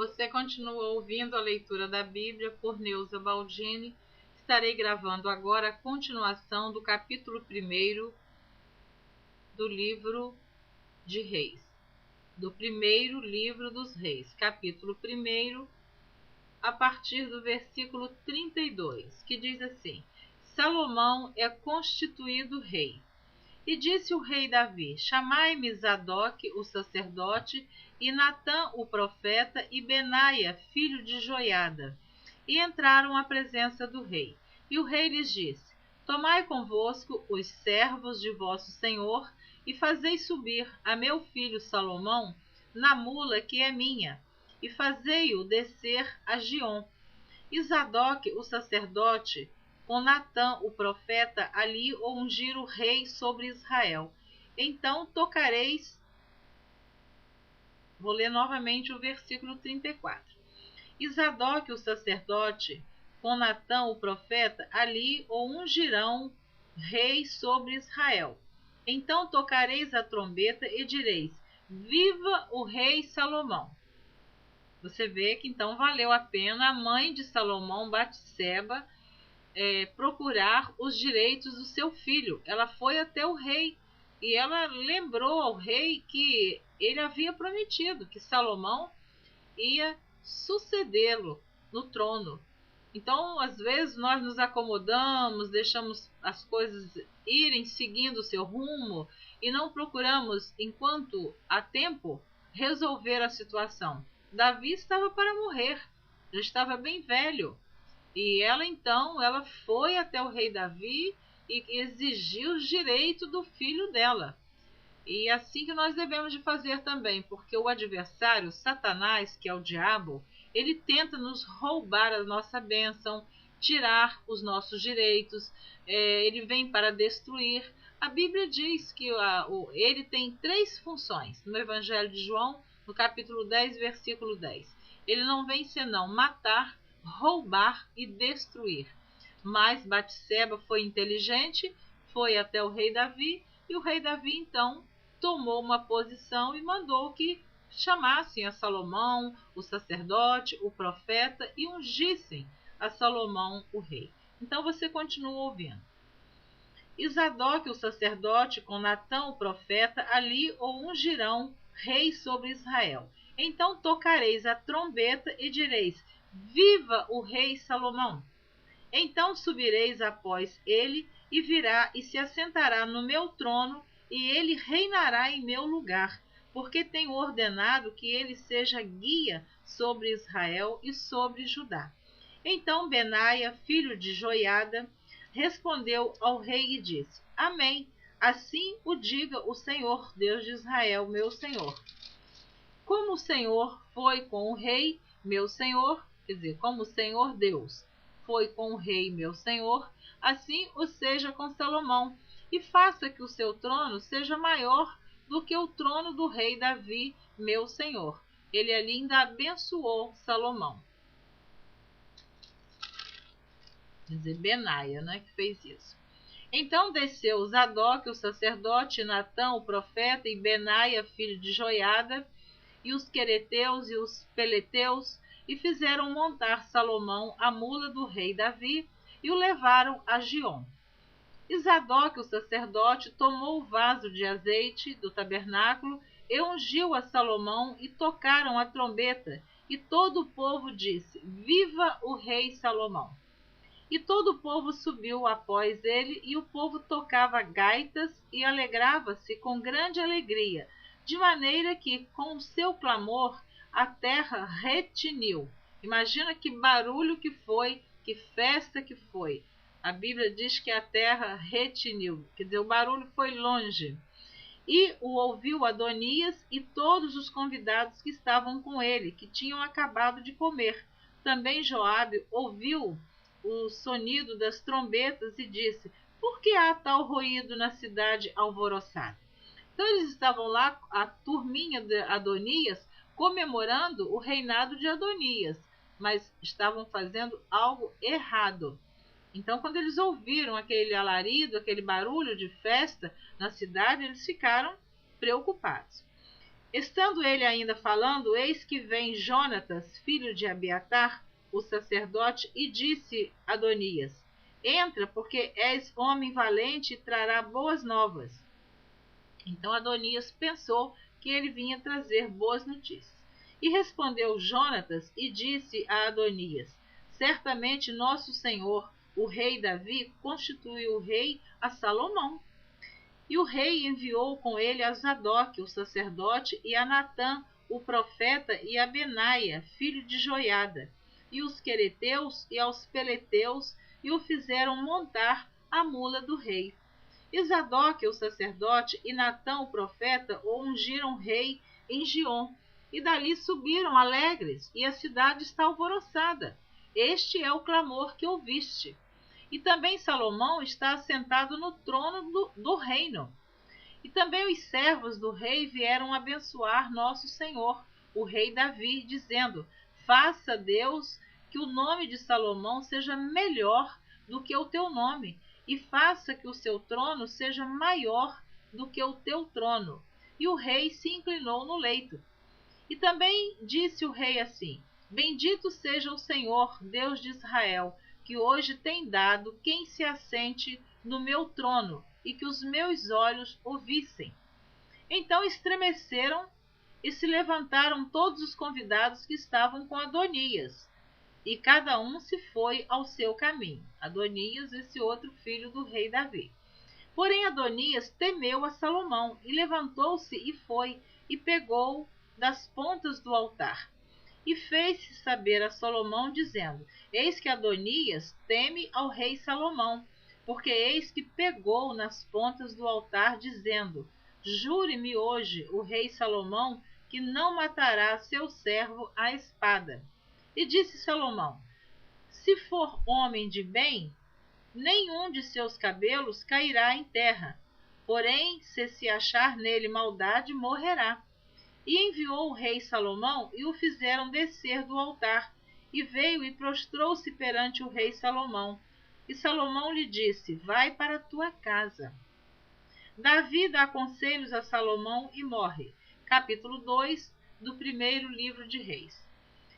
Você continua ouvindo a leitura da Bíblia por Neuza Baldini. Estarei gravando agora a continuação do capítulo 1 do livro de Reis, do primeiro livro dos Reis, capítulo 1, a partir do versículo 32, que diz assim: Salomão é constituído rei. E disse o rei Davi: Chamai-me Zadok, o sacerdote, e Natã, o profeta, e Benaia, filho de Joiada. E entraram à presença do rei. E o rei lhes disse: Tomai convosco os servos de vosso senhor, e fazei subir a meu filho Salomão na mula que é minha, e fazei-o descer a Giom. E Zadok, o sacerdote, com Natã, o profeta, ali o ungiram rei sobre Israel. Então tocareis... Vou ler novamente o versículo 34. E Zadok, o sacerdote, com Natã, o profeta, ali o ungirão rei sobre Israel. Então tocareis a trombeta e direis: Viva o rei Salomão! Você vê que então valeu a pena a mãe de Salomão, Batseba, procurar os direitos do seu filho. Ela foi até o rei e ela lembrou ao rei que ele havia prometido que Salomão ia sucedê-lo no trono. Então, às vezes, nós nos acomodamos, deixamos as coisas irem seguindo o seu rumo e não procuramos, enquanto há tempo, resolver a situação. Davi estava para morrer, já estava bem velho. E ela foi até o rei Davi e exigiu os direitos do filho dela. E é assim que nós devemos de fazer também, porque o adversário, Satanás, que é o diabo, ele tenta nos roubar a nossa bênção, tirar os nossos direitos, ele vem para destruir. A Bíblia diz que ele tem 3 funções. No Evangelho de João, no capítulo 10, versículo 10. Ele não vem senão matar, roubar e destruir. Mas Batseba foi inteligente, foi até o rei Davi, e o rei Davi então tomou uma posição e mandou que chamassem a Salomão, o sacerdote, o profeta, e ungissem a Salomão, o rei. Então você continua ouvindo. E Zadok, o sacerdote, com Natã, o profeta, ali o ungirão rei sobre Israel. Então tocareis a trombeta e direis: Viva o rei Salomão! Então subireis após ele, e virá e se assentará no meu trono, e ele reinará em meu lugar, porque tenho ordenado que ele seja guia sobre Israel e sobre Judá. Então Benaia, filho de Joiada, respondeu ao rei e disse: Amém, assim o diga o Senhor, Deus de Israel, meu senhor. Como o Senhor foi com o rei, meu senhor, quer dizer, como o Senhor Deus foi com o rei, meu senhor, assim o seja com Salomão, e faça que o seu trono seja maior do que o trono do rei Davi, meu senhor. Ele ali ainda abençoou Salomão. Quer dizer, Benaia, que fez isso. Então desceu Zadok, o sacerdote, Natã, o profeta, e Benaia, filho de Joiada, e os quereteus e os peleteus, e fizeram montar Salomão a mula do rei Davi, e o levaram a Giom. E Zadok, o sacerdote, tomou o vaso de azeite do tabernáculo e ungiu a Salomão, e tocaram a trombeta, e todo o povo disse: Viva o rei Salomão! E todo o povo subiu após ele, e o povo tocava gaitas e alegrava-se com grande alegria, de maneira que, com o seu clamor, a terra retiniu. Imagina que barulho que foi, que festa que foi. A Bíblia diz que a terra retiniu, quer dizer, o barulho foi longe. E o ouviu Adonias e todos os convidados que estavam com ele, que tinham acabado de comer. Também Joabe ouviu o sonido das trombetas e disse: Por que há tal ruído na cidade alvoroçada? Então eles estavam lá, a turminha de Adonias, comemorando o reinado de Adonias, mas estavam fazendo algo errado. Então, quando eles ouviram aquele alarido, aquele barulho de festa na cidade, eles ficaram preocupados. Estando ele ainda falando, eis que vem Jonatas, filho de Abiatar, o sacerdote, e disse a Adonias: Entra, porque és homem valente e trará boas novas. Então Adonias pensou que ele vinha trazer boas notícias. E respondeu Jonatas e disse a Adonias: Certamente nosso senhor, o rei Davi, constituiu rei a Salomão. E o rei enviou com ele a Zadok, o sacerdote, e a Natã, o profeta, e a Benaia, filho de Joiada, e os quereteus e aos peleteus, e o fizeram montar a mula do rei. E Zadok, o sacerdote, e Natã, o profeta, o ungiram rei em Giom, e dali subiram alegres, e a cidade está alvoroçada. Este é o clamor que ouviste. E também Salomão está assentado no trono do reino. E também os servos do rei vieram abençoar nosso senhor, o rei Davi, dizendo: Faça Deus que o nome de Salomão seja melhor do que o teu nome, e faça que o seu trono seja maior do que o teu trono. E o rei se inclinou no leito. E também disse o rei assim: Bendito seja o Senhor, Deus de Israel, que hoje tem dado quem se assente no meu trono, e que os meus olhos o vissem. Então estremeceram e se levantaram todos os convidados que estavam com Adonias, e cada um se foi ao seu caminho. Adonias, esse outro filho do rei Davi. Porém Adonias temeu a Salomão, e levantou-se e foi, e pegou das pontas do altar. E fez-se saber a Salomão, dizendo: Eis que Adonias teme ao rei Salomão, porque eis que pegou nas pontas do altar, dizendo: Jure-me hoje o rei Salomão que não matará seu servo à espada. E disse Salomão: Se for homem de bem, nenhum de seus cabelos cairá em terra. Porém, se achar nele maldade, morrerá. E enviou o rei Salomão, e o fizeram descer do altar. E veio e prostrou-se perante o rei Salomão. E Salomão lhe disse: Vai para a tua casa. Davi dá conselhos a Salomão e morre. Capítulo 2 do primeiro livro de Reis.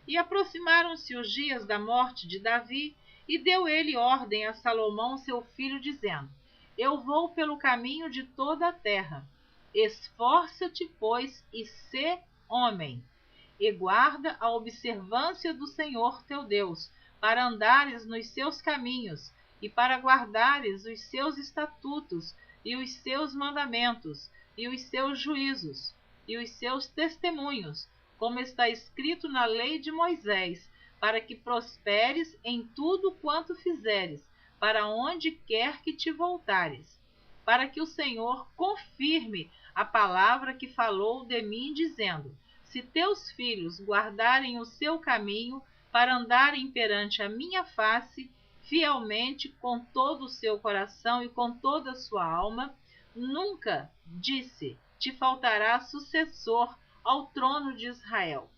E aproximaram-se os dias da morte de Davi, e deu ele ordem a Salomão seu filho, dizendo: Eu vou pelo caminho de toda a terra. Esforça-te, pois, e sê homem, e guarda a observância do Senhor teu Deus, para andares nos seus caminhos, e para guardares os seus estatutos, e os seus mandamentos, e os seus juízos, e os seus testemunhos, como está escrito na lei de Moisés, para que prosperes em tudo quanto fizeres, para onde quer que te voltares, para que o Senhor confirme a palavra que falou de mim, dizendo: Se teus filhos guardarem o seu caminho, para andarem perante a minha face, fielmente, com todo o seu coração e com toda a sua alma, nunca, disse, te faltará sucessor ao trono de Israel.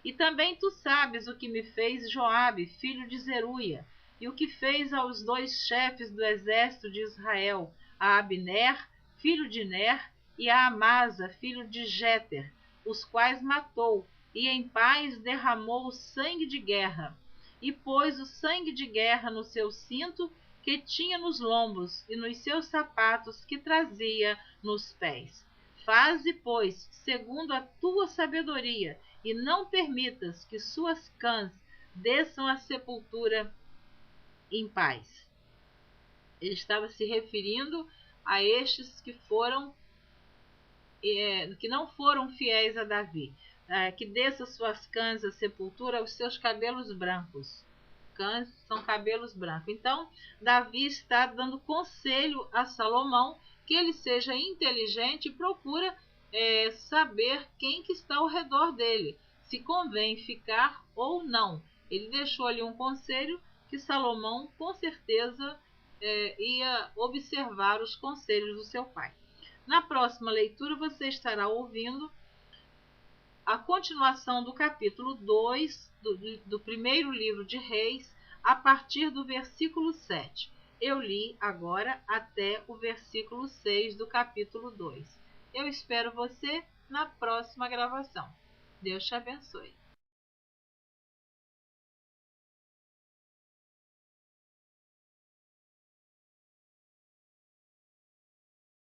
E também tu sabes o que me fez Joabe, filho de Zeruia, e o que fez aos dois chefes do exército de Israel, a Abner, filho de Ner, e a Amasa, filho de Jéter, os quais matou, e em paz derramou o sangue de guerra, e pôs o sangue de guerra no seu cinto que tinha nos lombos, e nos seus sapatos que trazia nos pés. Faze, pois, segundo a tua sabedoria, e não permitas que suas cãs desçam à sepultura em paz. Ele estava se referindo a estes que não foram fiéis a Davi, que desça suas cãs à sepultura os seus cabelos brancos. Cãs são cabelos brancos. Então, Davi está dando conselho a Salomão que ele seja inteligente e procura saber quem que está ao redor dele, se convém ficar ou não. Ele deixou ali um conselho que Salomão, com certeza, ia observar os conselhos do seu pai. Na próxima leitura, você estará ouvindo a continuação do capítulo 2 do primeiro livro de Reis, a partir do versículo 7. Eu li agora até o versículo 6 do capítulo 2. Eu espero você na próxima gravação. Deus te abençoe.